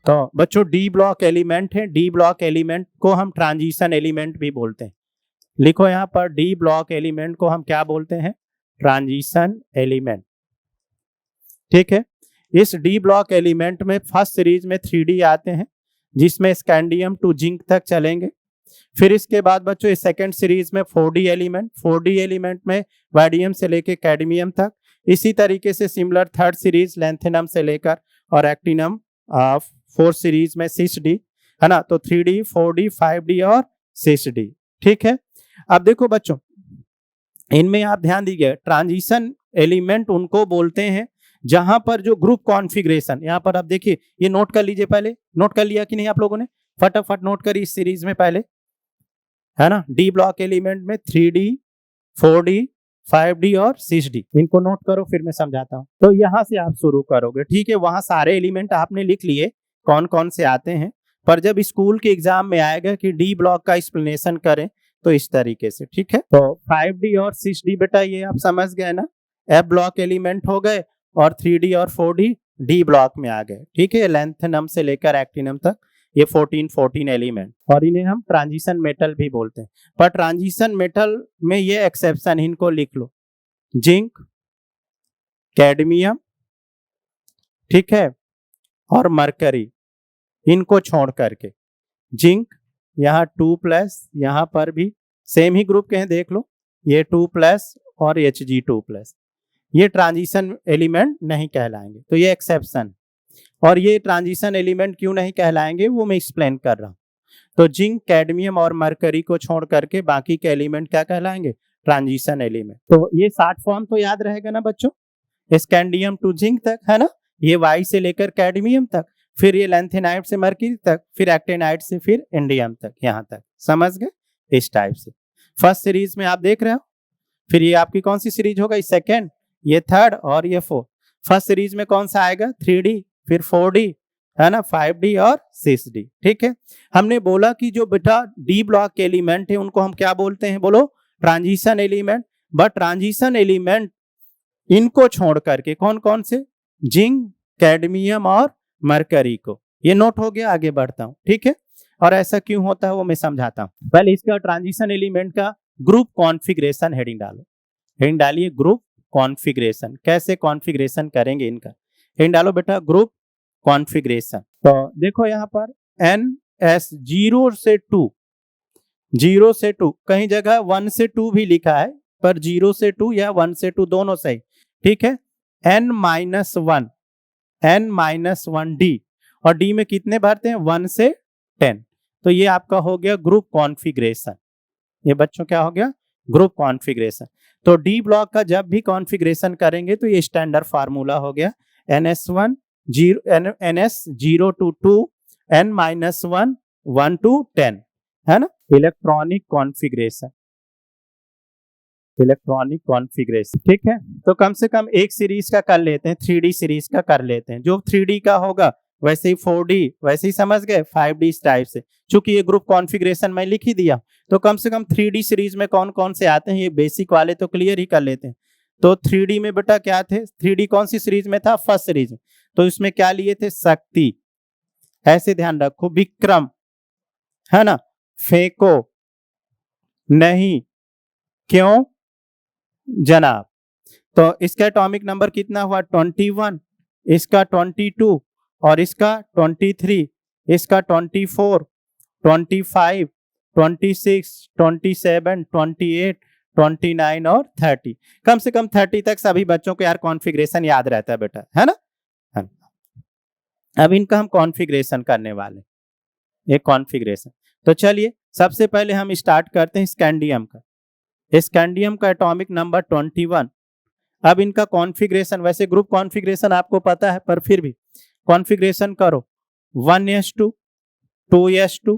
तो बच्चों D block element है, डी ब्लॉक एलिमेंट को हम ट्रांजिशन एलिमेंट भी बोलते हैं। लिखो यहाँ पर डी ब्लॉक एलिमेंट को हम क्या बोलते हैं? Transition element. ठीक है, इस डी ब्लॉक एलिमेंट में फर्स्ट सीरीज में 3D आते हैं जिसमें स्कैंडियम टू जिंक तक चलेंगे। फिर इसके बाद बच्चों इस सेकेंड सीरीज में 4D एलिमेंट, 4D एलिमेंट में वाइडियम से लेकर कैडमियम तक। इसी तरीके से सिमिलर थर्ड सीरीज लैंथेनम से लेकर और एक्टिनम फोर्थ सीरीज में 6D, है ना। तो 3D, 4D, 5D और 6D। ठीक है, अब देखो बच्चों इनमें आप ध्यान दीजिए, ट्रांजिशन एलिमेंट उनको बोलते हैं जहां पर जो ग्रुप कॉन्फ़िगरेशन, यहां पर आप देखिए, ये नोट कर लीजिए, पहले नोट कर लिया कि नहीं आप लोगों ने? फटाफट नोट करिए इस सीरीज में पहले, है ना। डी ब्लॉक एलिमेंट में 3D, 4D, 5D और 6D, इनको नोट करो, फिर मैं समझाता हूं। तो यहां से आप शुरू करोगे, ठीक है। वहां सारे एलिमेंट आपने लिख लिए कौन कौन से आते हैं, पर जब स्कूल के एग्जाम में आएगा कि डी ब्लॉक का एक्सप्लेनेशन करें तो इस तरीके से, ठीक है। तो 5D और 6D बेटा ये आप समझ गए ना, एफ ब्लॉक एलिमेंट हो गए, और 3D और 4D डी ब्लॉक में आ गए, ठीक है। लैंथेनम से लेकर एक्टिनम तक ये 14 एलिमेंट, और इन्हें हम ट्रांजिशन मेटल भी बोलते हैं। पर ट्रांजिशन मेटल में ये एक्सेप्शन, इनको लिख लो, जिंक, कैडमियम, ठीक है, और मरकरी, इनको छोड़ करके। जिंक यहाँ 2+, यहाँ पर भी सेम ही ग्रुप के हैं, देख लो, ये 2+ और Hg2+, ये ट्रांजिशन एलिमेंट नहीं कहलाएंगे, तो ये एक्सेप्शन। और ये ट्रांजिशन एलिमेंट क्यों नहीं कहलाएंगे वो मैं एक्सप्लेन कर रहा हूं। तो जिंक, कैडमियम और मरकरी को छोड़ करके बाकी के एलिमेंट क्या कहलाएंगे? Transition element. तो ये 60 फॉर्म तो याद रहेगा ना बच्चों, स्कैंडियम टू जिंक तक, है ना, ये वाई से लेकर कैडमियम तक, फिर ये लैंथेनाइट से मरकरी तक, फिर एक्टिनाइट से फिर इंडियम तक, यहाँ तक समझ गए? इस टाइप से फर्स्ट सीरीज में आप देख रहे हो। फिर ये आपकी कौन सी सीरीज होगा? सेकेंड, ये थर्ड और ये फोर्थ। फर्स्ट सीरीज में कौन सा आएगा? 3D, फिर 4D, है ना, 5D और 6D। ठीक है, हमने बोला कि जो बेटा डी ब्लॉक के एलिमेंट है उनको हम क्या बोलते हैं? बोलो, transition element. But transition element इनको छोड़ करके कौन कौन से? जिंक, कैडमियम और मरकरी को। ये नोट हो गया, आगे बढ़ता हूं, ठीक है। और ऐसा क्यों होता है वो मैं समझाता हूं। पहले इसका ट्रांजिशन एलिमेंट का ग्रुप कॉन्फ़िगरेशन हेडिंग डालो, हेडिंग डालिए ग्रुप कॉन्फ़िगरेशन। कैसे कॉन्फ़िगरेशन करेंगे इनका? हेडिंग डालो बेटा ग्रुप कॉन्फ़िगरेशन। तो देखो यहाँ पर NS 0 से 2, 0 से 2, कहीं जगह 1 से 2 भी लिखा है, पर 0 से 2 या 1 से 2 दोनों सही, ठीक है। N-1, N-1D, और D में कितने भरते हैं? 1 से 10। तो ये आपका हो गया ग्रुप कॉन्फ़िगरेशन। ये बच्चों क्या हो गया? Group configuration. तो डी ब्लॉक का जब भी कॉन्फ़िगरेशन करेंगे तो ये स्टैंडर्ड फार्मूला हो गया, NS1 NS 0 to 2, N-1 1 to 10, है ना। इलेक्ट्रॉनिक कॉन्फ़िगरेशन, इलेक्ट्रॉनिक कॉन्फ़िगरेशन, ठीक है। तो कम से कम एक सीरीज का कर लेते हैं, 3D सीरीज का कर लेते हैं। जो 3D का होगा वैसे ही 4D, वैसे ही समझ गए 5D टाइप से। चूंकि ये ग्रुप कॉन्फ़िगरेशन मैं लिख ही दिया, तो कम से कम 3D सीरीज में कौन कौन से आते हैं ये बेसिक वाले तो क्लियर ही कर लेते हैं। तो 3D में बेटा क्या थे? 3D कौन सी सीरीज में था? फर्स्ट सीरीज में। तो इसमें क्या लिए थे? शक्ति, ऐसे ध्यान रखो, विक्रम, है ना, फेंको नहीं, क्यों जनाब। तो इसका एटॉमिक नंबर कितना हुआ? 21, इसका 22, और इसका 23, इसका 24, 25, 26, 27, 28, 29 और 30। कम से कम 30 तक सभी बच्चों को यार कॉन्फ़िगरेशन याद रहता है बेटा, है ना। अब इनका हम कॉन्फ़िगरेशन करने वाले, एक कॉन्फ़िगरेशन। तो चलिए सबसे पहले हम स्टार्ट करते हैं स्कैंडियम का। स्कैंडियम का एटॉमिक नंबर 21। अब इनका कॉन्फ़िगरेशन, वैसे ग्रुप कॉन्फ़िगरेशन आपको पता है, पर फिर भी कॉन्फ़िगरेशन करो, 1s2, 2s2,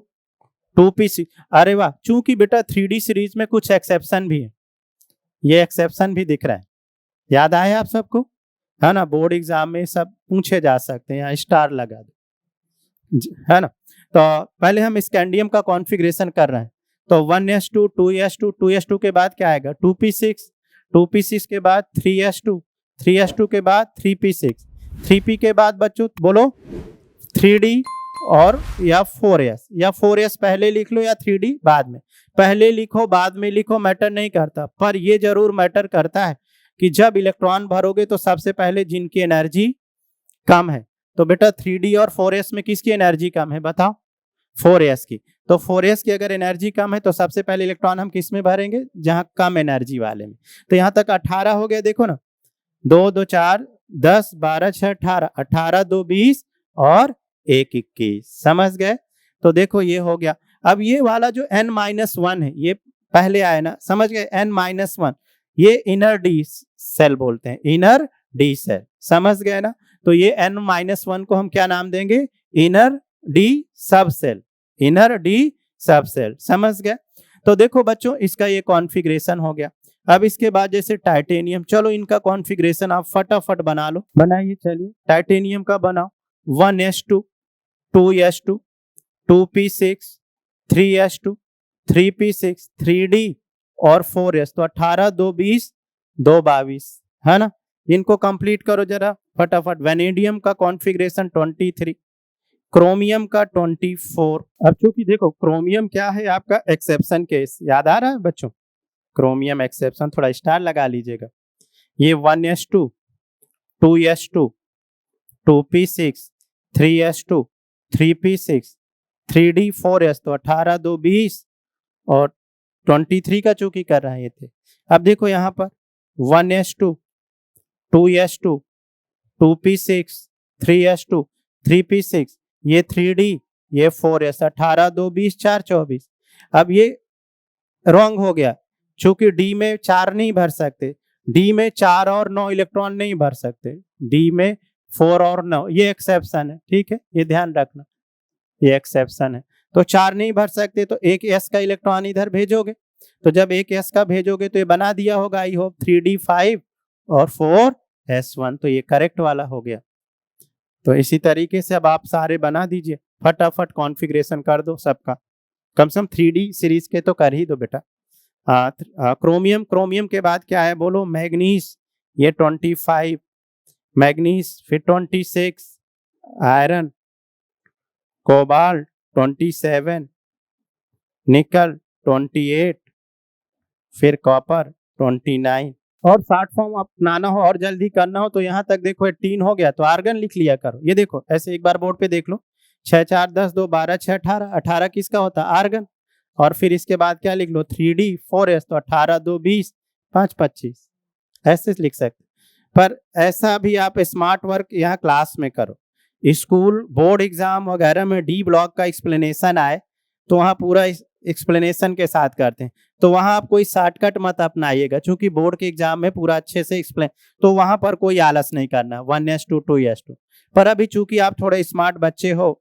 2p6। अरे वाह, चूंकि बेटा 3D सीरीज में कुछ एक्सेप्शन भी है, ये एक्सेप्शन भी दिख रहा है, याद आया आप सबको, है ना। बोर्ड एग्जाम में सब पूछे जा सकते हैं, यहाँ स्टार लगा दो, है ना। तो पहले हम स्कैंडियम का कॉन्फ़िगरेशन कर रहे हैं। तो 1s2, 2s2, 2s2 के बाद क्या आएगा? 2p6, 2p6 के बाद 3s2, 3s2 के बाद 3p6, 3p के बाद बच्चों बोलो 3d, और या 4s, या 4s पहले लिख लो या 3d बाद में। पहले लिखो बाद में लिखो मैटर नहीं करता, पर ये जरूर मैटर करता है कि जब इलेक्ट्रॉन भरोगे तो सबसे पहले जिनकी एनर्जी कम है, तो बेटा 3d और 4s में किसकी एनर्जी कम है बताओ? 4s की। तो 4s की अगर एनर्जी कम है तो सबसे पहले इलेक्ट्रॉन हम किस में भरेंगे? जहां कम एनर्जी वाले में। तो यहां तक 18 हो गया, देखो ना, 2 2 4 10 12 6 18, 18 2 20 और 1 21। समझ गए? तो देखो ये हो गया। अब ये वाला जो n-1 है ये पहले आया ना, समझ गए? n-1 ये इनर डी सेल बोलते हैं, इनर डी सेल। समझ गए ना? तो ये n-1 को हम क्या नाम देंगे? इनर डी सब सेल, इनर डी सब सेल। समझ गए? तो देखो बच्चों इसका ये कॉन्फ़िगरेशन हो गया। अब इसके बाद जैसे टाइटेनियम, चलो इनका कॉन्फ़िगरेशन आप फटाफट बना लो। बनाइए, चलिए टाइटेनियम का बनाओ। 1s2 2s2 2p6 3s2 3p6 3d और 4s, तो 18 2 20 2 22, है ना? इनको कंप्लीट करो जरा फटाफट। वेनेडियम का कॉन्फ़िगरेशन 23, क्रोमियम का 24। अब चूंकि देखो क्रोमियम क्या है आपका एक्सेप्शन केस, याद आ रहा है बच्चों? क्रोमियम एक्सेप्शन, थोड़ा स्टार लगा लीजिएगा। ये 1s2 2s2 2p6 3s2 3p6 3d 4s, तो 18 2 20 और 23 का चूंकि कर रहे थे। अब देखो यहाँ पर 1s2 2s2 2p6 3s2 3p6, ये 3d ये 4s, 18 2 20 4 24। अब ये रॉन्ग हो गया, चूंकि डी में 4 नहीं भर सकते, डी में 4 और 9 इलेक्ट्रॉन नहीं भर सकते, डी में 4 और 9, ये एक्सेप्शन है। ठीक है, ये ध्यान रखना, ये एक्सेप्शन है। तो 4 नहीं भर सकते तो एक s का इलेक्ट्रॉन इधर भेजोगे, तो जब एक s का भेजोगे तो ये बना दिया होगा आई होप 3d5 और 4s1, तो ये करेक्ट वाला हो गया। तो इसी तरीके से अब आप सारे बना दीजिए, फटाफट कॉन्फ़िगरेशन कर दो सबका, कम से कम 3D सीरीज के तो कर ही दो बेटा। क्रोमियम, क्रोमियम के बाद क्या है बोलो? मैग्नीज, ये 25 मैग्नीज, फिर 26 आयरन, कोबाल्ट 27, निकल 28, फिर कॉपर 29। और 60 फॉर्म अपनाना हो और जल्दी करना हो तो यहाँ तक देखो 18 हो गया, तो आर्गन लिख लिया करो। ये देखो ऐसे एक बार बोर्ड पे देख लो, 6 4 10 2 12 6 18, 18 किसका होता है? आर्गन। और फिर इसके बाद क्या लिख लो? 3d 4s, तो 18 2 20 5 25, ऐसे लिख सकते। पर ऐसा भी आप स्मार्ट वर्क यहाँ क्लास में करो। स्कूल बोर्ड एग्जाम वगैरह में डी ब्लॉक का एक्सप्लेनेशन आए तो वहाँ पूरा एक्सप्लेनेशन के साथ करते हैं, तो वहाँ आप कोई शॉर्टकट मत अपनाइएगा, क्योंकि बोर्ड के एग्जाम में पूरा अच्छे से एक्सप्लेन, तो वहाँ पर कोई आलस नहीं करना 1s2 2s2। पर अभी चूंकि आप थोड़े स्मार्ट बच्चे हो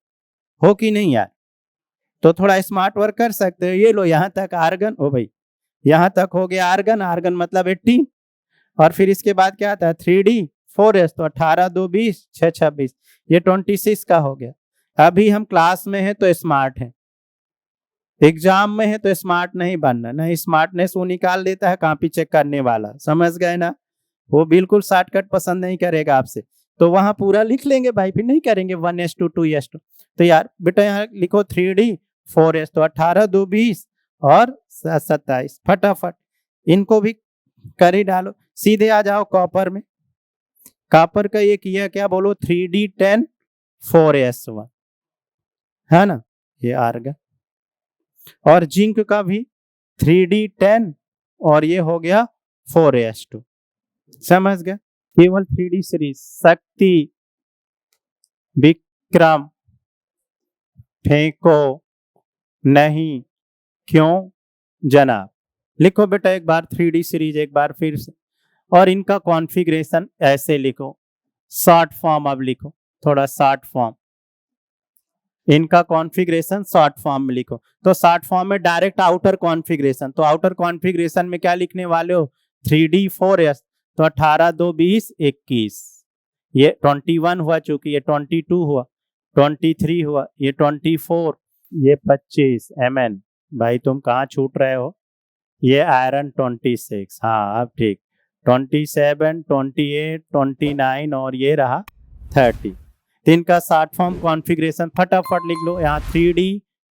कि नहीं यार, तो थोड़ा स्मार्ट वर्क कर सकते हो। ये लो यहाँ तक आर्गन, ओ भाई यहाँ तक हो गया आर्गन, आर्गन मतलब 18, और फिर इसके बाद क्या आता है? 3d 4s, तो 18 2 20 6 26, ये 26 का हो गया। अभी हम क्लास में है तो स्मार्ट है, एग्जाम में है तो स्मार्ट नहीं बनना, नहीं स्मार्टनेस वो निकाल देता है कॉपी चेक करने वाला। समझ गए ना? वो बिल्कुल शॉर्टकट पसंद नहीं करेगा आपसे, तो वहां पूरा लिख लेंगे भाई, फिर नहीं करेंगे 1s2 2s2। तो यार बेटा यहाँ लिखो 3d 4s, तो 18 2 20 और 27, फटाफट इनको भी कर ही डालो। सीधे आ जाओ कॉपर में। कॉपर का ये किया क्या बोलो? 3d10 4s1, है ना? ये आर्गन। और जिंक का भी 3d10 और ये हो गया 4s2। समझ गए? केवल 3D सीरीज। शक्ति, विक्रम, फेंको नहीं, क्यों जनाब। लिखो बेटा एक बार 3D सीरीज, एक बार फिर से, और इनका कॉन्फ़िगरेशन ऐसे लिखो, शॉर्ट फॉर्म अब लिखो, थोड़ा शॉर्ट फॉर्म, इनका कॉन्फ़िगरेशन शॉर्ट फॉर्म में लिखो। तो शॉर्ट फॉर्म में डायरेक्ट आउटर कॉन्फ़िगरेशन, तो आउटर कॉन्फ़िगरेशन में क्या लिखने वाले हो? 3d 4s, तो 18 2 20 21, ये 21 हुआ, चूंकि ये 22 हुआ, 23 हुआ, ये 24, ये 25 mn। भाई तुम कहाँ छूट रहे हो? ये आयरन 26, हाँ अब ठीक, 27 28 29 और ये रहा 30। तो इनका शॉर्ट फॉर्म कॉन्फ़िगरेशन फटाफट लिख लो यहाँ 3D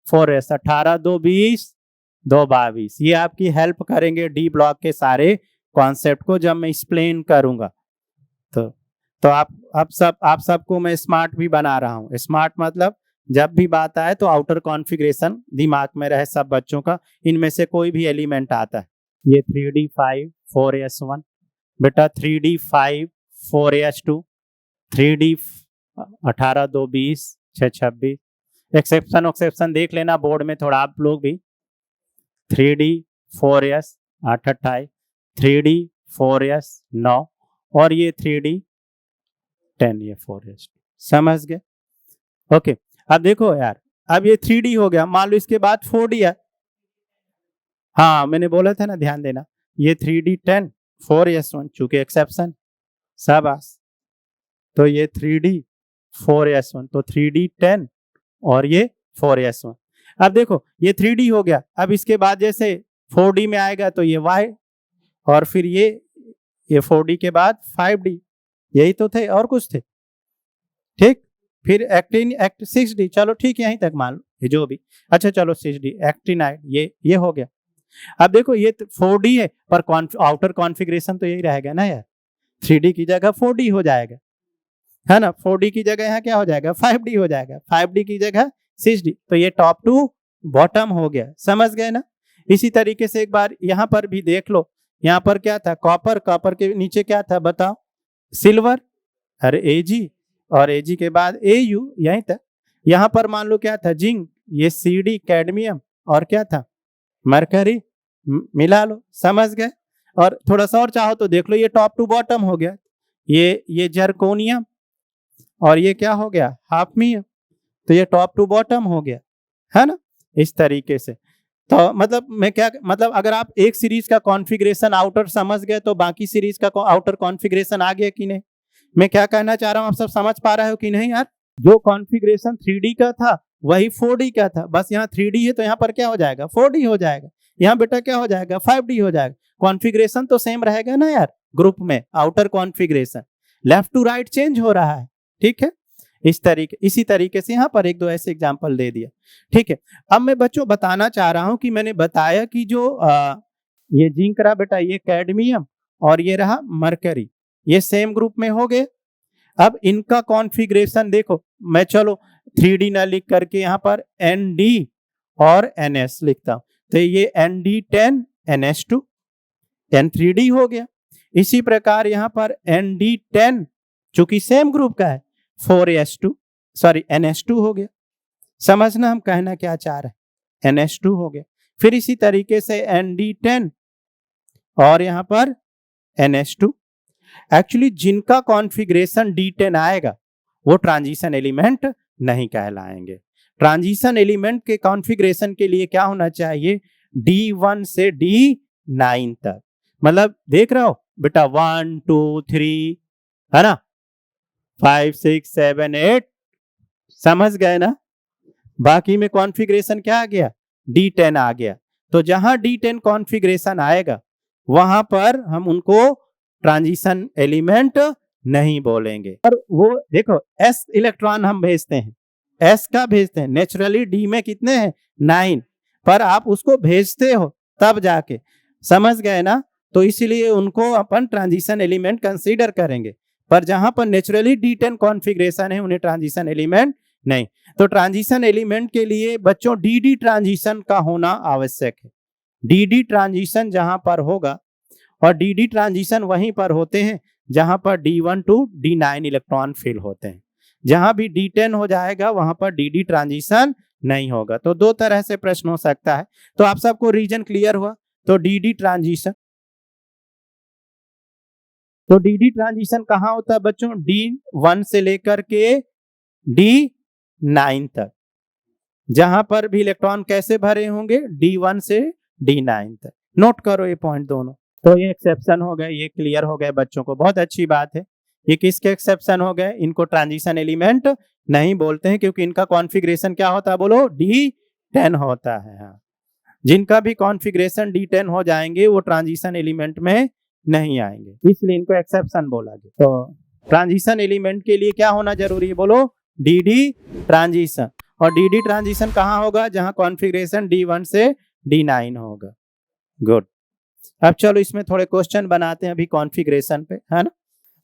4S 18 2 20 2 22। ये आपकी हेल्प करेंगे डी ब्लॉक के सारे कॉन्सेप्ट को जब मैं एक्सप्लेन करूंगा। तो आप सबको मैं स्मार्ट भी बना रहा हूँ। स्मार्ट मतलब जब भी बात आए तो आउटर कॉन्फ़िगरेशन दिमाग में रहे सब बच्चों का, इनमें से कोई भी एलिमेंट आता है। ये 3D 5 4S1 बेटा, 3D 5 4S2, 3D 18 2 20 6 26। एक्सेप्शन देख लेना बोर्ड में थोड़ा आप लोग भी। 3D 4S 8 28, 3D 4S 9 और ये 3D 10 ये 4S। समझ गए? ओके, अब देखो यार, अब ये 3D हो गया, मान लो इसके बाद 4D है। हाँ मैंने बोला था ना, ध्यान देना, ये 3D 10 4S1 चूंकि एक्सेप्शन। शाबाश। तो ये 3D 4S1 तो 3D 10 और ये 4S1। अब देखो ये 3D हो गया, अब इसके बाद जैसे 4D में आएगा तो ये Y और फिर ये 4D के बाद 5D, यही तो थे और कुछ थे। ठीक, फिर एक्ट 6D, चलो ठीक है यहीं तक मान लो ये जो भी। अच्छा चलो 6D एक्टिनाइड ये हो गया। अब देखो ये 4D है पर आउटर कॉन्फ़िगरेशन तो यही रहेगा ना यार, 3D की जगह 4D हो जाएगा, है ना। 4D की जगह यहाँ क्या हो जाएगा, 5D हो जाएगा, 5D की जगह 6D। तो ये टॉप टू बॉटम हो गया। समझ गए ना? इसी तरीके से एक बार यहाँ पर भी देख लो, यहाँ पर क्या था, कॉपर के नीचे क्या था बताओ, सिल्वर, अरे Ag, और Ag के बाद Au, यहीं तक। यहाँ पर मान लो क्या था, जिंक, ये Cd कैडमियम, और क्या था, मरकरी, मिला लो। समझ गए? और थोड़ा सा और चाहो तो देख लो, ये टॉप टू बॉटम हो गया, ये जर्कोनियम और ये क्या हो गया, हाफनियम। तो ये टॉप टू बॉटम हो गया, है ना, इस तरीके से। तो मतलब मैं क्या मतलब, अगर आप एक सीरीज का कॉन्फ़िगरेशन आउटर समझ गए तो बाकी सीरीज का आउटर कॉन्फ़िगरेशन आ गया कि नहीं। मैं क्या कहना चाह रहा हूं, आप सब समझ पा रहे हो कि नहीं यार। जो कॉन्फ़िगरेशन 3D का था वही 4D का था, बस यहाँ 3D है तो यहाँ पर क्या हो जाएगा, 4D हो जाएगा। यहाँ बेटा क्या हो जाएगा, 5D हो जाएगा। कॉन्फ़िगरेशन तो सेम रहेगा ना यार, ग्रुप में outer configuration left to right change हो रहा है। ठीक है, इसी तरीके से यहाँ पर एक दो ऐसे एग्जाम्पल दे दिया। ठीक है, अब मैं बच्चों बताना चाह रहा हूं कि मैंने बताया कि जो ये जिंक रहा बेटा, ये कैडमियम और ये रहा मरकरी, ये सेम ग्रुप में हो गए। अब इनका कॉन्फ़िगरेशन देखो, मैं चलो 3D ना लिख करके यहाँ पर Nd और NS लिखता हूं, तो ये Nd10 NH2 N3D हो गया। इसी प्रकार यहाँ पर Nd10 चूंकि सेम ग्रुप का है 4S2 सॉरी NH2 हो गया। समझना हम कहना क्या चाह रहे हैं, NH2 हो गया। फिर इसी तरीके से Nd10 और यहाँ पर NH2। एक्चुअली जिनका कॉन्फ़िगरेशन D10 आएगा वो ट्रांजिशन एलिमेंट नहीं कहलाएंगे। ट्रांजिशन एलिमेंट के कॉन्फ़िगरेशन के लिए क्या होना चाहिए, D1 से D9 तक। मतलब देख रहे हो बेटा 1 2 3, है ना, 5 6 7 8, समझ गए ना। बाकी में कॉन्फ़िगरेशन क्या आ गया, D10 आ गया। तो जहां D10 कॉन्फ़िगरेशन आएगा वहां पर हम उनको ट्रांजिशन एलिमेंट नहीं बोलेंगे। और वो देखो S इलेक्ट्रॉन हम भेजते हैं, S का भेजते हैं, नेचुरली D में कितने हैं 9, पर आप उसको भेजते हो तब जाके, समझ गए ना। तो इसलिए उनको अपन ट्रांजिशन एलिमेंट कंसीडर करेंगे, पर जहां पर नेचुरली D10 कॉन्फ़िगरेशन है उन्हें ट्रांजिशन एलिमेंट नहीं। तो ट्रांजिशन एलिमेंट के लिए बच्चों DD ट्रांजिशन का होना आवश्यक है। DD ट्रांजिशन जहां पर होगा, और DD ट्रांजिशन वहीं पर होते हैं जहां पर D1 to D9 electron fill होते हैं। जहां भी D10 हो जाएगा वहां पर DD ट्रांजिशन नहीं होगा। तो दो तरह से प्रश्न हो सकता है। तो आप सबको रीजन क्लियर हुआ। तो DD ट्रांजिशन, तो DD ट्रांजिशन कहाँ होता है बच्चों, D1 से लेकर के D9 तक। जहां पर भी इलेक्ट्रॉन कैसे भरे होंगे, D1 से D9 तक। नोट करो ये पॉइंट दोनों। तो ये एक्सेप्शन हो गए, ये क्लियर हो गए बच्चों को, बहुत अच्छी बात है। ये किसके एक्सेप्शन हो गए, इनको ट्रांजिशन एलिमेंट नहीं बोलते हैं क्योंकि इनका कॉन्फ़िगरेशन क्या होता है, बोलो D10 होता है। हाँ, जिनका भी कॉन्फ़िगरेशन D10 हो जाएंगे वो ट्रांजिशन एलिमेंट में नहीं आएंगे, इसलिए इनको एक्सेप्शन बोला गया। तो ट्रांजिशन एलिमेंट के लिए क्या होना जरूरी है, बोलो डी ट्रांजिशन। और डी ट्रांजिशन कहाँ होगा? जहां कॉन्फ़िगरेशन D1 से D9 होगा। गुड। अब चलो इसमें थोड़े क्वेश्चन बनाते हैं अभी कॉन्फ़िगरेशन पे, है ना।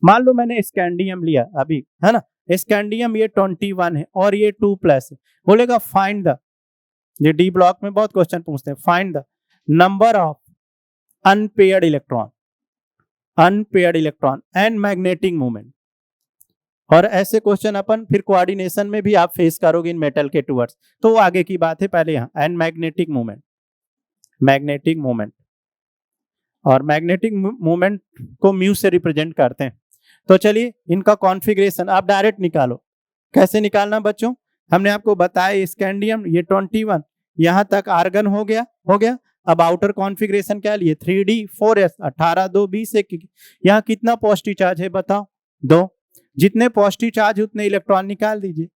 मान लो मैंने स्कैंडियम लिया अभी, है ना, स्कैंडियम ये 21 है और ये 2+ है। बोलेगा फाइंड द, ये डी ब्लॉक में बहुत क्वेश्चन पूछते हैं, find the number of unpaired electron and magnetic movement. और ऐसे क्वेश्चन अपन फिर कोऑर्डिनेशन में भी आप फेस करोगे इन मेटल के टूवर्ड्स, तो वो आगे की बात है। पहले यहाँ एंड मैग्नेटिक मूवमेंट और मैग्नेटिक मूवमेंट को म्यू से रिप्रेजेंट करते हैं। तो चलिए इनका कॉन्फ़िगरेशन आप डायरेक्ट निकालो। कैसे निकालना बच्चों? हमने आपको बताया स्कैंडियम ये 21, यहां तक आर्गन हो गया। अब आउटर कॉन्फ़िगरेशन क्या लिए? 3D 4s 18 2 20 1। यहाँ कितना पॉजिटिव चार्ज है बताओ? 2। जितने पॉजिटिव चार्ज उतने इलेक्ट्रॉन निकाल दीजिए।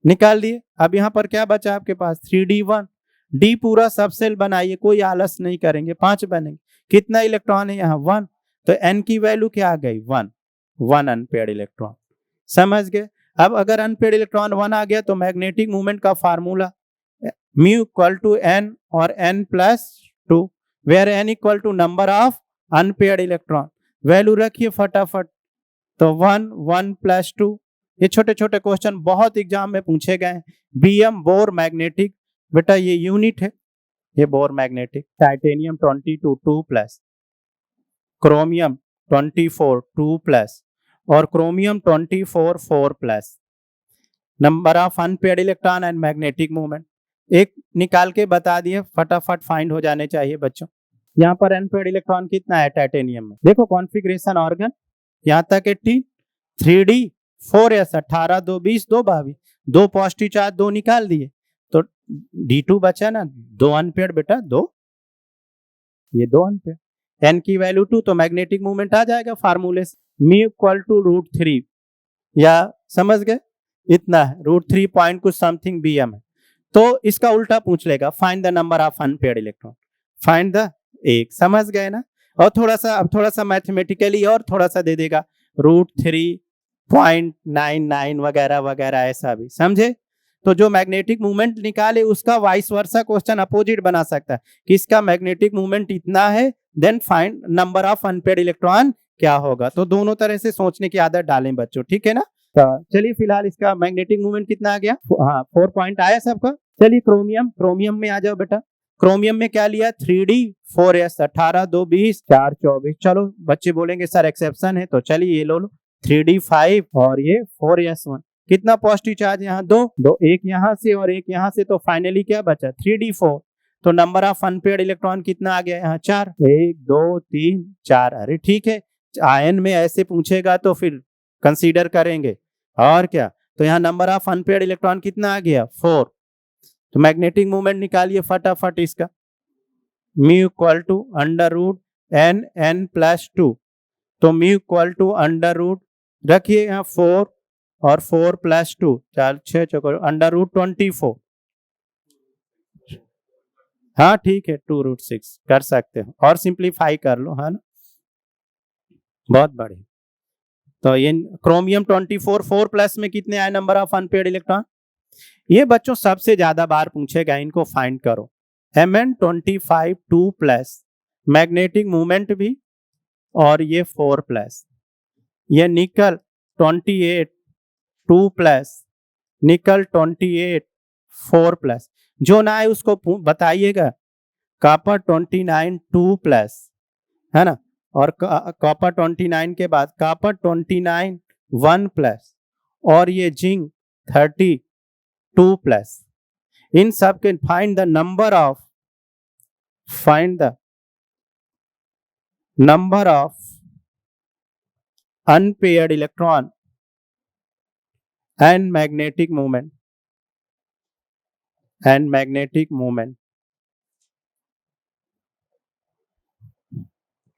निकाल दिए। अब यहाँ पर क्या बचा आपके पास? 3D1। डी पूरा सब सेल बनाइए, कोई आलस नहीं करेंगे, 5 बनेंगे। कितना इलेक्ट्रॉन है यहाँ? 1। तो एन की वैल्यू क्या आ गई? 1 अनपेयर्ड इलेक्ट्रॉन। समझ गए? अब अगर अनपेयर्ड इलेक्ट्रॉन 1 आ गया तो मैग्नेटिक मूवमेंट का formula mu equal to N और n+2, where n equal to number of unpaired electron. Value रखिए फटाफट। तो 1 + 2। ये छोटे छोटे क्वेश्चन बहुत एग्जाम में पूछे गए हैं। बीएम बोर मैग्नेटिक, बेटा ये यूनिट है, ये बोर मैग्नेटिक। टाइटेनियम 22 2+, क्रोमियम 24 2+, और chromium 24 4+। Number of unpaired electron and magnetic movement एक निकाल के बता दिए, फटाफट फाइंड हो जाने चाहिए बच्चों। यहाँ पर अनपेयर्ड इलेक्ट्रॉन कितना है टाइटेनियम में? देखो कॉन्फ़िगरेशन ऑर्गन यहाँ तक 18, 3D 4s 18 2 20 2 22, 2 पॉजिटिव चार्ज 2 निकाल दिए तो D2 बचा ना, 2 अनपेयर्ड बेटा, 2, ये 2 अनपेयर्ड। एन की वैल्यू 2, तो मैग्नेटिक मूवमेंट आ जाएगा फार्मूले से, म्यू इक्वल टू √3, या समझ गए इतना है, √3 पॉइंट कुछ समथिंग बीएम है। तो इसका उल्टा पूछ लेगा, find the number of unpaired electron, find the एक। समझ गए ना? और थोड़ा सा मैथमेटिकली और थोड़ा सा दे देगा, √3.99 वगैरह वगैरह, ऐसा भी समझे। तो जो मैग्नेटिक मूवमेंट निकाले उसका वाइस वर्सा क्वेश्चन अपोजिट बना सकता है कि इसका मैग्नेटिक मूवमेंट इतना है, then find number of unpaired electron क्या होगा। तो दोनों तरह से सोचने की आदत डालें बच्चों, ठीक है ना। तो चलिए फिलहाल इसका मैग्नेटिक मूवमेंट कितना आ गया? हाँ 4 पॉइंट आया सबका। चलिए क्रोमियम में आ जाओ बेटा। क्रोमियम में क्या लिया? 3D 4s 18 2 20 4 24। चलो बच्चे बोलेंगे सर एक्सेप्शन है, तो चलिए ये लो 3D 5 और ये 4s1। कितना पॉजिटिव चार्ज यहाँ? 2, एक यहाँ से और एक यहाँ से, तो फाइनली क्या बचा? 3D 4। तो नंबर ऑफ अनपेयर्ड इलेक्ट्रॉन कितना आ गया यहाँ? 4। 1 2 3 4। अरे ठीक है, आयन में ऐसे पूछेगा तो फिर कंसीडर करेंगे, और क्या। तो यहाँ नंबर ऑफ अनपेयर्ड इलेक्ट्रॉन कितना आ गया? 4। तो मैग्नेटिक मूवमेंट निकालिए फटाफट इसका, म्यू इक्वल टू √n+2। तो म्यू इक्वल टू रखिए यहाँ 4 और 4 + 2, 4 6 चौको √24। हाँ ठीक है, 2√6 कर सकते हो, और सिंप्लीफाई कर लो, है ना, बहुत बढ़िया। तो ये क्रोमियम 24 4+ में कितने आए नंबर ऑफ अनपेयर्ड इलेक्ट्रॉन? ये बच्चों सबसे ज्यादा बार पूछेगा, इनको फाइंड करो। Mn25 2+, मैग्नेटिक मूवमेंट भी, और ये 4+। ये निकल 28 2+, निकल 28 4+। जो ना आए उसको बताइएगा। कॉपर 29 2+, है ना, और कॉपर 29 के बाद कॉपर 29 1+, और ये जिंक 30 2+। इन सब के find the number of unpaired electron and magnetic movement.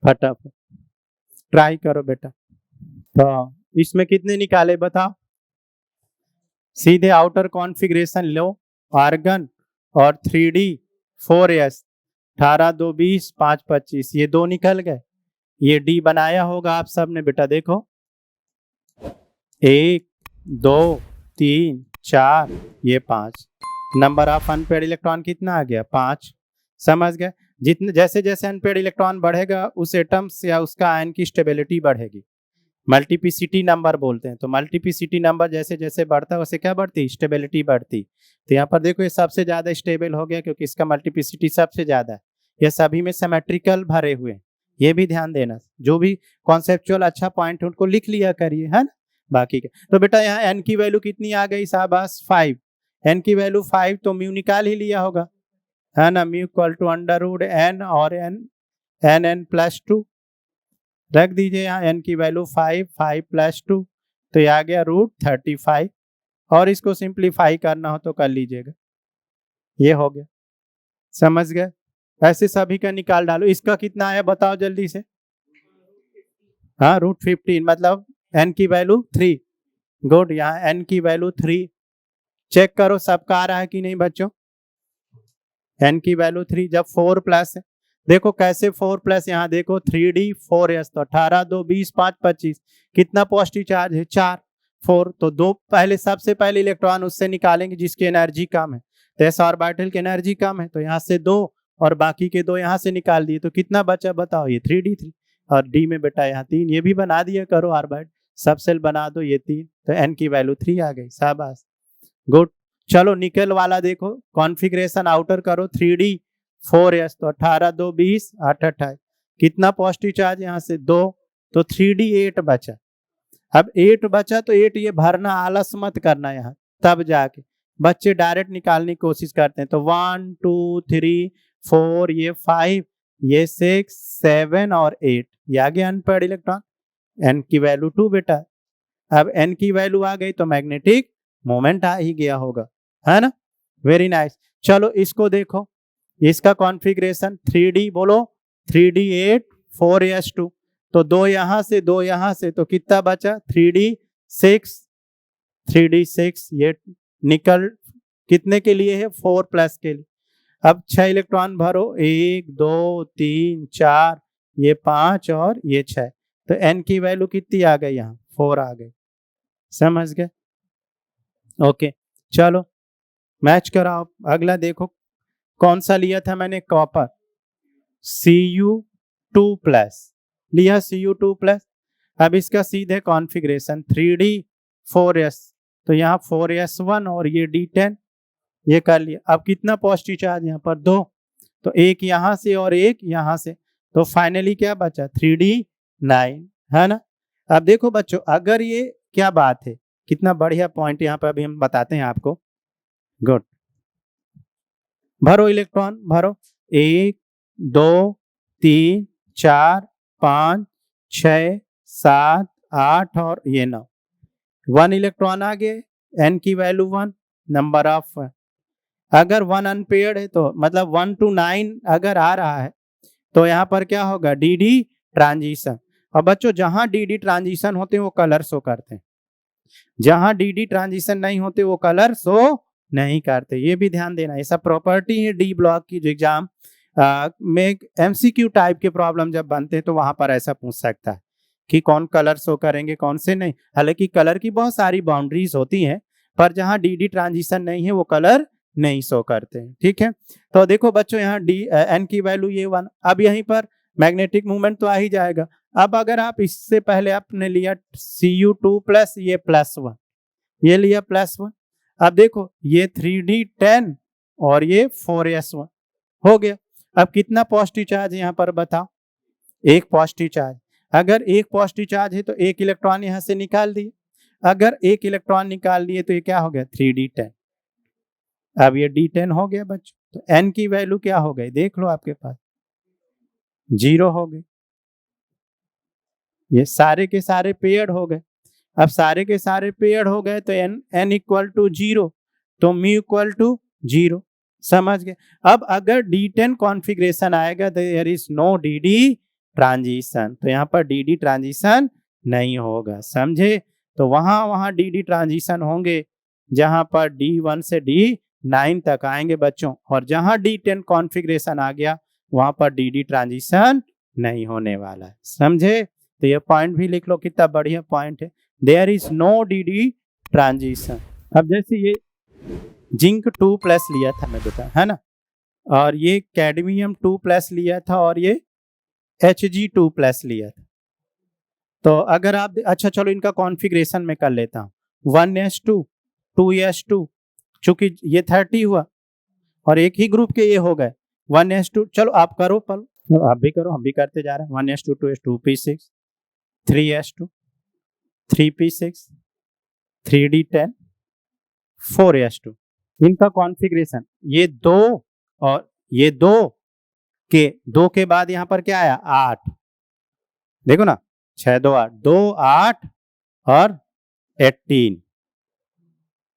फटाफट ट्राई करो बेटा। तो इसमें कितने निकाले बताओ? सीधे आउटर कॉन्फ़िगरेशन लो, आर्गन और 3D 4s 18 2 20 5 25, ये 2 निकल गए। ये डी बनाया होगा आप सब ने बेटा, देखो 1 2 3 4 ये 5। नंबर ऑफ अनपेड इलेक्ट्रॉन कितना आ गया 5। समझ गए। जितने जैसे जैसे अनपेड इलेक्ट्रॉन बढ़ेगा उस एटम्स या उसका आयन की स्टेबिलिटी बढ़ेगी। मल्टीप्लिसिटी नंबर बोलते हैं। तो मल्टीप्लिसिटी नंबर जैसे जैसे बढ़ता है वैसे क्या बढ़ती, स्टेबिलिटी बढ़ती। तो यहाँ पर देखो ये सबसे ज्यादा स्टेबल हो गया क्योंकि इसका मल्टीप्लिसिटी सबसे ज्यादा है। ये सभी में सिमेट्रिकल भरे हुए हैं, ये भी ध्यान देना। जो भी कॉन्सेप्चुअल अच्छा पॉइंट है उनको लिख लिया करिए, है ना। बाकी के तो बेटा यहाँ एन की वैल्यू कितनी आ गई शाबाश 5। एन की वैल्यू 5 तो म्यू निकाल ही लिया होगा, है ना। म्यू इक्वल टू √n और n प्लस 2 रख दीजिए यहाँ। n की वैल्यू 5 5 प्लस 2 तो ये आ गया √35। और इसको सिंप्लीफाई करना हो तो कर लीजिएगा, ये हो गया। समझ गए। ऐसे सभी का निकाल डालो। इसका कितना आया बताओ जल्दी से। हाँ √15 मतलब n की वैल्यू 3। गुड। यहाँ n की वैल्यू 3 चेक करो सबका आ रहा है कि नहीं बच्चों। n की वैल्यू 3 जब 4 प्लस है, देखो कैसे 4 प्लस, यहाँ देखो 3D 4s तो 18 2 20 5 25 कितना पॉजिटिव चार्ज है 4 4 तो 2 पहले सबसे पहले इलेक्ट्रॉन उससे निकालेंगे जिसकी एनर्जी कम है। तो s ऑर्बिटल की एनर्जी कम है तो यहाँ से 2 और बाकी के 2 यहाँ से निकाल दिए तो कितना बचा बताओ, ये 3D3 और d में बेटा यहाँ 3। ये भी बना दिया करो ऑर्बिट, सब सेल बना दो ये 3 तो n की वैल्यू 3 आ गई। शाबाश गुड। चलो निकल वाला देखो कॉन्फ़िगरेशन आउटर करो 3D 4s तो 18 2 20 8 28 कितना पॉजिटिव चार्ज यहाँ से 2 तो 3D 8 बचा। अब 8 बचा तो 8 ये भरना आलस मत करना यहाँ, तब जाके बच्चे डायरेक्ट निकालने की कोशिश करते हैं। तो 1 2 3 4 ये 5 ये 6 7 और 8 ये आ गया अनपेड इलेक्ट्रॉन। n की वैल्यू 2 बेटा। अब n की वैल्यू आ गई तो मैग्नेटिक मोमेंट आ ही गया होगा, है ना। Very nice. चलो इसको देखो, इसका कॉन्फ़िगरेशन 3D बोलो 3D 8 4s2 तो 2 यहाँ से 2 यहाँ से तो कितना बचा 3D 6 ये निकल कितने के लिए है 4 प्लस के लिए। अब 6 इलेक्ट्रॉन भरो 1 2 3 4 ये 5 और ये 6 तो n की वैल्यू कितनी आ गई यहाँ 4 आ गई। समझ गए। ओके चलो मैच कराओ। अगला देखो कौन सा लिया था मैंने, कॉपर Cu2+ लिया Cu2+। अब इसका सीधे कॉन्फ़िगरेशन 3D 4s तो यहाँ 4s1 और ये D10 ये कर लिया। अब कितना पॉजिटिव चार्ज यहाँ पर 2 तो एक यहाँ से और एक यहाँ से तो फाइनली क्या बचा 3D 9, है ना। अब देखो बच्चों अगर ये क्या बात है, कितना बढ़िया पॉइंट यहाँ पर अभी हम बताते हैं आपको। गुड। भरो इलेक्ट्रॉन भरो 1 2 3 4 5 6 7 8 और ये 9 1 इलेक्ट्रॉन आ गए। n की वैल्यू 1 नंबर ऑफ अगर 1 अनपेयर्ड है तो मतलब 1 to 9 अगर आ रहा है तो यहाँ पर क्या होगा dd ट्रांजिशन। और बच्चों जहां dd ट्रांजिशन होते हैं वो कलर शो करते हैं, जहां dd ट्रांजिशन नहीं होते वो कलर शो नहीं करते। ये भी ध्यान देना, ऐसा प्रॉपर्टी है डी ब्लॉक की जो एग्जाम में MCQ टाइप के प्रॉब्लम जब बनते हैं तो वहां पर ऐसा पूछ सकता है कि कौन कलर शो करेंगे कौन से नहीं। हालांकि कलर की बहुत सारी बाउंड्रीज होती हैं पर जहां dd ट्रांजिशन नहीं है वो कलर नहीं शो करते हैं। ठीक है तो देखो बच्चों यहाँ n की वैल्यू ये 1। अब यहीं पर मैग्नेटिक मूवमेंट तो आ ही जाएगा। अब अगर आप इससे पहले आपने लिया Cu2+ ये +1 ये लिया +1। अब देखो ये 3D10 और ये 4s1 हो गया। अब कितना पॉजिटिव चार्ज यहाँ पर बताओ, एक पॉजिटिव चार्ज। अगर एक पॉजिटिव चार्ज है तो एक इलेक्ट्रॉन यहाँ से निकाल दिए। अगर एक इलेक्ट्रॉन निकाल दिए तो ये क्या हो गया 3D10। अब ये D10 हो गया बच्चों। तो n की वैल्यू क्या हो गई देख लो आपके पास 0 हो गई। ये सारे के सारे पेयर्ड हो गए। अब सारे के सारे पेयर्ड हो गए तो n इक्वल टू 0 तो म्यू इक्वल टू 0। समझ गए। अब अगर D10 कॉन्फ़िगरेशन आएगा तो there is no dd transition, तो यहाँ पर dd ट्रांजिशन नहीं होगा। समझे। तो वहां dd ट्रांजिशन होंगे जहां पर D1 से D9 तक आएंगे बच्चों, और जहां D10 कॉन्फ़िगरेशन आ गया वहां पर dd ट्रांजिशन नहीं होने वाला है। समझे। तो ये पॉइंट भी लिख लो, कितना बढ़िया पॉइंट है। There is no dd transition. अब जैसे ये जिंक 2+ लिया था मैं बेटा, है ना, और ये कैडमियम 2+ लिया था और ये Hg2+ लिया था। तो अगर आप अच्छा चलो इनका कॉन्फ़िगरेशन में कर लेता हूँ, 1s2 2s2, चूंकि ये 30 हुआ और एक ही ग्रुप के ये हो गए 1s2। चलो आप करो, पल आप भी करो, हम भी करते जा रहे हैं। 1s2 2s2 2p6 3s2 3p6 3d10 4s2। इनका कॉन्फ़िगरेशन ये दो और ये दो के बाद यहां पर क्या आया 8, देखो ना 6 2 8 2 8 और 18।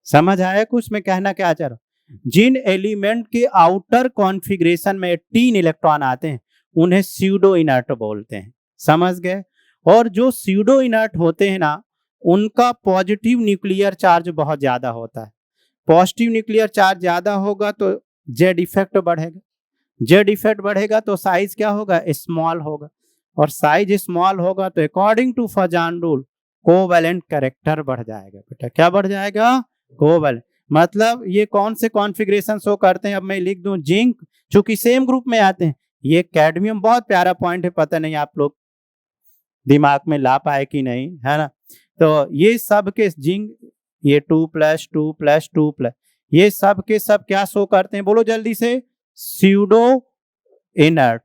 समझ आया कुछ मैं कहना क्या चाह रहा हूं? जिन एलिमेंट के आउटर कॉन्फ़िगरेशन में 18 इलेक्ट्रॉन आते हैं उन्हें स्यूडो इनर्ट बोलते हैं। समझ गए? और जो स्यूडो इनर्ट होते हैं ना, उनका पॉजिटिव न्यूक्लियर चार्ज बहुत ज्यादा होता है। पॉजिटिव न्यूक्लियर चार्ज ज्यादा होगा तो जेड इफेक्ट बढ़ेगा, जेड इफेक्ट बढ़ेगा तो साइज क्या होगा स्मॉल होगा, और साइज स्मॉल होगा तो according to Fajans rule covalent character बढ़ जाएगा। बेटा क्या बढ़ जाएगा? कोवैलेंट। मतलब ये कौन से कॉन्फ़िगरेशन शो करते हैं? अब मैं लिख दूं जिंक, चूंकि सेम ग्रुप में आते हैं। ये कैडमियम बहुत प्यारा पॉइंट है, पता नहीं आप लोग दिमाग में ला पाए कि नहीं, है ना। तो ये सब के जिंक, ये 2+2+2+, ये सब के सब क्या शो करते हैं? बोलो जल्दी से, स्यूडो इनर्ट।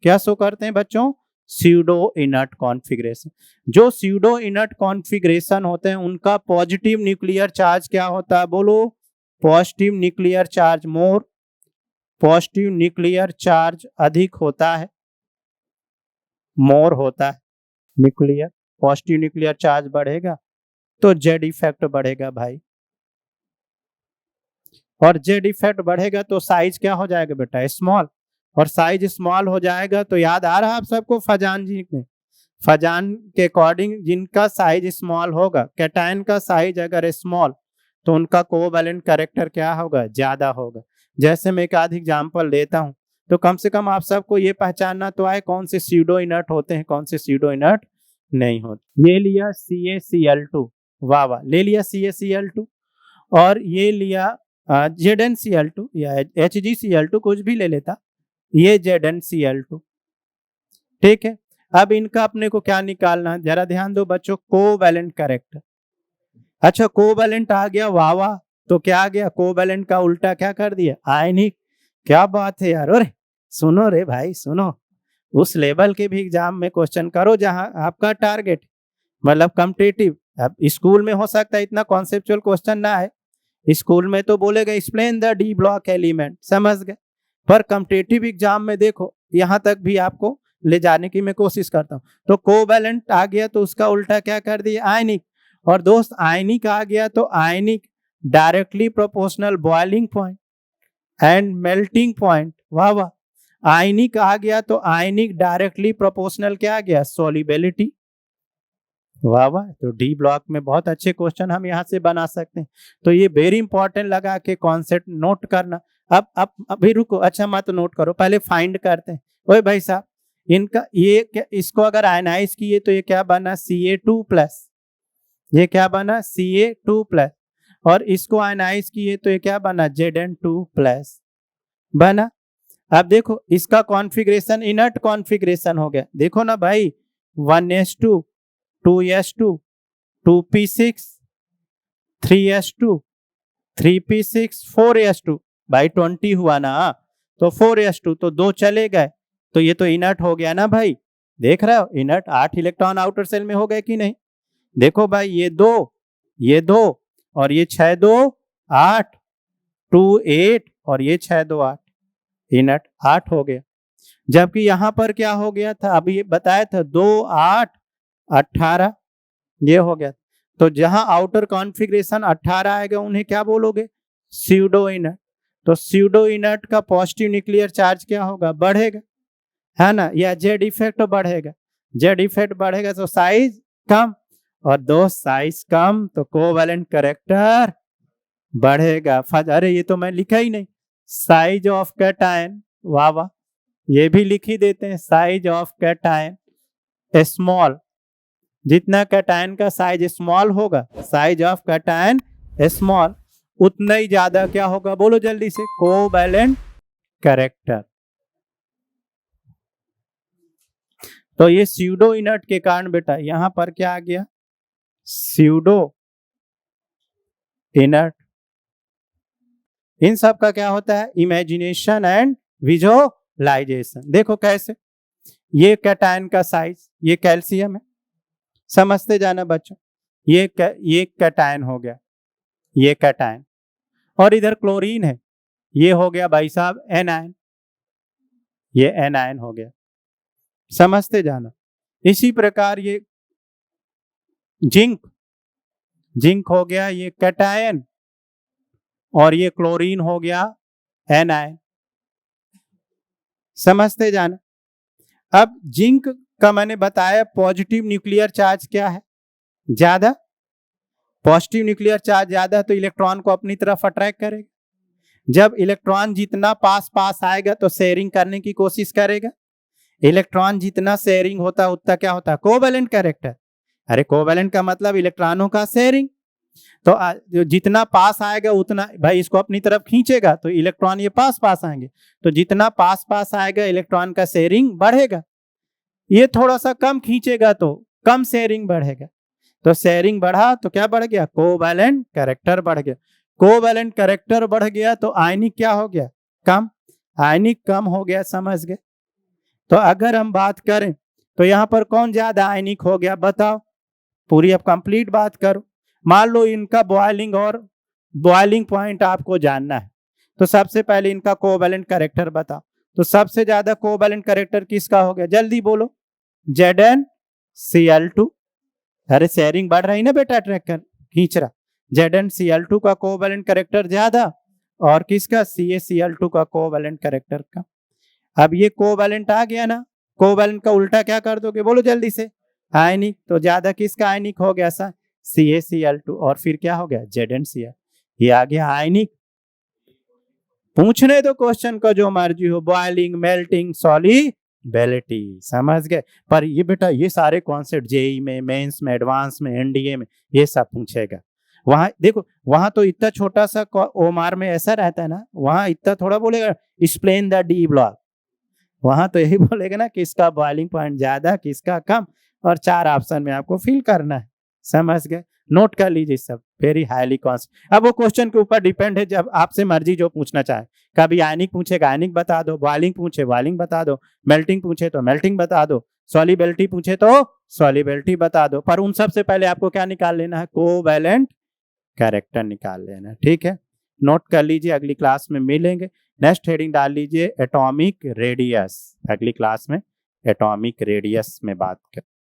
क्या शो करते हैं बच्चों? Pseudo inert configuration. जो स्यूडो इनर्ट कॉन्फ़िगरेशन होते हैं उनका पॉजिटिव न्यूक्लियर चार्ज क्या होता है? बोलो, positive nuclear charge more, positive nuclear charge अधिक होता है, मोर होता है न्यूक्लियर। पॉजिटिव न्यूक्लियर चार्ज बढ़ेगा तो जेड इफेक्ट बढ़ेगा भाई, और जेड इफेक्ट बढ़ेगा तो साइज क्या हो जाएगा बेटा? स्मॉल। और साइज स्मॉल हो जाएगा तो याद आ रहा आप सबको फजान जी ने, फजान के अकॉर्डिंग जिनका साइज स्मॉल होगा, कैटायन का साइज अगर स्मॉल तो उनका कोवैलेंट कैरेक्टर क्या होगा? ज्यादा होगा। जैसे मैं एक आध एग्जांपल देता हूं तो कम से कम आप सबको ये पहचानना तो आए कौन से स्यूडो इनर्ट होते हैं, कौन से स्यूडो इनर्ट नहीं होते। ये लिया CaCl2, वाह वाह, ले लिया CaCl2, और ये लिया ZnCl2 या HgCl2, कुछ भी ले लेता, ये ZnCl2। ठीक है, अब इनका अपने को क्या निकालना है? जरा ध्यान दो बच्चों, कोवैलेंट कैरेक्टर। अच्छा कोवैलेंट आ गया, वाह वाह, तो क्या आ गया? कोवैलेंट का उल्टा क्या कर दिया? आयनिक। क्या बात है यार। अरे सुनो रे भाई सुनो, उस लेवल के भी एग्जाम में क्वेश्चन करो जहां आपका टारगेट, मतलब कॉम्पिटिटिव। अब स्कूल में हो सकता है इतना कॉन्सेप्चुअल क्वेश्चन ना है, स्कूल में तो बोलेगा explain the D block element, समझ गए। पर कॉम्पिटिटिव एग्जाम में देखो यहाँ तक भी आपको ले जाने की मैं कोशिश करता हूँ। तो कोवैलेंट आ गया तो उसका उल्टा क्या कर दिया? आयनिक। और दोस्त आयनिक आ गया तो आयनिक directly proportional boiling point and melting point, वाह वाह। आयनिक आ गया तो आयनिक डायरेक्टली प्रोपोर्शनल क्या आ गया? सॉल्युबिलिटी, वाह वाह। तो डी ब्लॉक में बहुत अच्छे क्वेश्चन हम यहाँ से बना सकते हैं। तो ये वेरी इंपॉर्टेंट लगा के कॉन्सेप्ट नोट करना। अब अभी रुको, अच्छा मत नोट करो, पहले फाइंड करते हैं। ओए भाई साहब, इनका ये इसको अगर आयनाइज किए तो ये क्या बना? Ca2+। ये क्या बना? Ca2+। और इसको आयनाइज किए तो ये क्या बना? Zn2+ बना। अब देखो इसका कॉन्फ़िगरेशन इनर्ट कॉन्फ़िगरेशन हो गया, देखो ना भाई, 1s2 2s2 2p6 3s2 3p6 4s2, भाई 20 हुआ ना, तो 4s2 तो 2 चले गए, तो ये तो इनर्ट हो गया ना भाई। देख रहे हो इनर्ट, 8 इलेक्ट्रॉन आउटर सेल में हो गए कि नहीं? देखो भाई ये दो और ये 6 2 8 2 8 और ये 6 2 8, इनर्ट 8 हो गया। जबकि यहां पर क्या हो गया था? अभी ये बताया था 2 8 18, ये हो गया। तो जहां आउटर कॉन्फ़िगरेशन 18 आएगा उन्हें क्या बोलोगे? Pseudo inert. तो स्यूडो इनर्ट का पॉजिटिव न्यूक्लियर चार्ज क्या होगा? बढ़ेगा, है ना, या जेड इफेक्ट बढ़ेगा। जेड इफेक्ट बढ़ेगा तो साइज कम, और दो साइज कम तो कोवैलेंट कैरेक्टर बढ़ेगा। अरे ये तो मैं लिखा ही नहीं, साइज ऑफ कैटायन, वाह वाह, ये भी लिख ही देते हैं, साइज ऑफ कैटायन स्मॉल। जितना कैटायन का साइज स्मॉल होगा, साइज ऑफ कैटायन स्मॉल, उतना ही ज्यादा क्या होगा, बोलो जल्दी से, कोवैलेंट कैरेक्टर। तो ये स्यूडो इनर्ट के कारण बेटा यहां पर क्या आ गया, स्यूडो इनर्ट। इन सब का क्या होता है, इमेजिनेशन एंड विजुअलाइजेशन। देखो कैसे, ये कैटायन का साइज, ये कैल्शियम है, समझते जाना बच्चों, ये कैटायन हो गया, ये कैटायन, और इधर क्लोरीन है, ये हो गया भाई साहब एनायन, ये एनायन हो गया, समझते जाना। इसी प्रकार ये जिंक, जिंक हो गया ये कैटायन, और ये क्लोरीन हो गया एनायन, समझते जाना। अब जिंक का मैंने बताया पॉजिटिव न्यूक्लियर चार्ज क्या है, ज्यादा, पॉजिटिव न्यूक्लियर चार्ज ज्यादा तो इलेक्ट्रॉन को अपनी तरफ अट्रैक्ट करेगा। जब इलेक्ट्रॉन जितना पास पास आएगा तो शेयरिंग करने की कोशिश करेगा, इलेक्ट्रॉन जितना शेयरिंग होता है उतना क्या होता है, कोवैलेंट कैरेक्टर। अरे कोवैलेंट का मतलब इलेक्ट्रॉनों का शेयरिंग, तो जितना पास आएगा उतना भाई इसको अपनी तरफ खींचेगा तो इलेक्ट्रॉन ये पास पास आएंगे, तो जितना पास पास आएगा इलेक्ट्रॉन का शेयरिंग बढ़ेगा, ये थोड़ा सा कम खींचेगा तो कम शेयरिंग बढ़ेगा, तो शेयरिंग बढ़ा तो क्या बढ़ गया, कोवैलेंट कैरेक्टर बढ़ गया। कोवैलेंट कैरेक्टर बढ़ गया तो आयनिक क्या हो गया, कम, आयनिक कम हो गया, समझ गए। तो अगर हम बात करें तो यहां पर कौन ज्यादा आयनिक हो गया, बताओ, पूरी अब कंप्लीट बात करो। मान लो इनका बॉइलिंग और बॉइलिंग पॉइंट आपको जानना है, तो सबसे पहले इनका कोवैलेंट कैरेक्टर बताओ। तो सबसे ज्यादा कोवैलेंट कैरेक्टर किसका हो गया, जल्दी बोलो, ZnCl2। अरे शेयरिंग बढ़ रही ना बेटा, अट्रैक्ट कर, खींच रहा, ZnCl2 का कोवैलेंट कैरेक्टर ज्यादा, और किसका, CaCl2 का कोवैलेंट कैरेक्टर का। अब ये कोवैलेंट आ गया ना, कोवैलेंट का उल्टा क्या कर दोगे, बोलो जल्दी से, आयनिक, तो ज्यादा किसका आयनिक हो गया, सा CaCl2, और फिर क्या हो गया, ZnCl, ये आ गया आयनिक। पूछने दो क्वेश्चन का जो मर्जी हो, बॉइलिंग, मेल्टिंग, सॉल्युबिलिटी, समझ गए। पर ये बेटा ये सारे कॉन्सेप्ट जेई में, मेंस में, एडवांस में, एनडीए में ये सब पूछेगा। वहां देखो, वहां तो इतना छोटा सा ओमार में ऐसा रहता है ना, वहां इतना थोड़ा बोलेगा एक्सप्लेन द डी ब्लॉक, वहां तो यही बोलेगा ना किसका बॉइलिंग पॉइंट ज्यादा, किसका कम, और 4 ऑप्शन में आपको फिल करना है, समझ गए। नोट कर लीजिए सब, वेरी हाईली कॉन्सेप्ट। अब वो क्वेश्चन के ऊपर डिपेंड है, जब आपसे मर्जी जो पूछना चाहे, कभी आयनिक पूछेगा आयनिक बता दो, बॉइलिंग पूछे बॉइलिंग बता दो, मेल्टिंग पूछे तो मेल्टिंग बता दो, सॉल्युबिलिटी पूछे तो सॉल्युबिलिटी बता दो। पर उन सबसे पहले आपको क्या निकाल लेना है, कोवैलेंट कैरेक्टर निकाल लेना, ठीक है। नोट कर लीजिए, अगली क्लास में मिलेंगे। नेक्स्ट हेडिंग डाल लीजिए एटॉमिक रेडियस, अगली क्लास में एटॉमिक रेडियस में बात करें।